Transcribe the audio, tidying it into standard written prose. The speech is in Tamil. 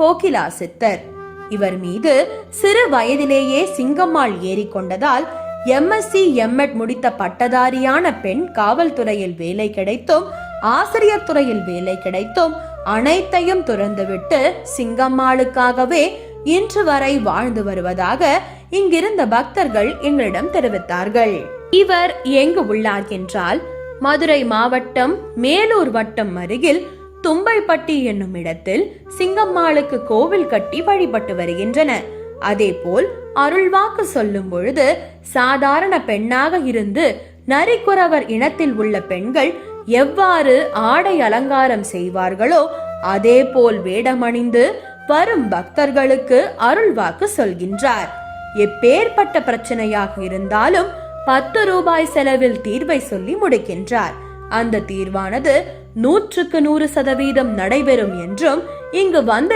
கோகிலா சித்தர். இவர் மீது சிறு வயதிலேயே சிங்கம்மாள் ஏறிக்கொண்டதால் MSc MEd முடித்த பட்டதாரியான பெண் காவல்துறையில் வேலை கிடைத்தும் ஆசிரியர் துறையில் வேலை கிடைத்தும் அனைத்தையும் துறந்துவிட்டு சிங்கம்மாளுக்காகவே இன்று வரை வாழ்ந்து வருவதாக இங்கிருந்த பக்தர்கள் எங்களிடம் தெரிவித்தார்கள். இவர் எங்கு உள்ளார் என்றால், மதுரை மாவட்டம் மேலூர் வட்டம் அருகில் தும்பைப்பட்டி என்னும் இடத்தில் சிங்கம்மாளுக்கு கோவில் கட்டி வழிபட்டு வருகின்றனர். அதேபோல் அருள்வாக்கு சொல்லும் பொழுது சாதாரண பெண்ணாக இருந்து நரிக்குறவர் இனத்தில் உள்ள பெண்கள் எவ்வாறு ஆடை அலங்காரம் செய்வார்களோ அதே போல் வேடமணிந்து வரும் பக்தர்களுக்கு அருள்வாக்கு சொல்கின்றார். எப்பேற்பட்ட பிரச்சனையாக இருந்தாலும் 10 ரூபாய் செலவில் தீர்வை சொல்லி முடிக்கின்றார். அந்த தீர்வானது 100% நடைபெறும் என்றும் இங்கு வந்திருந்த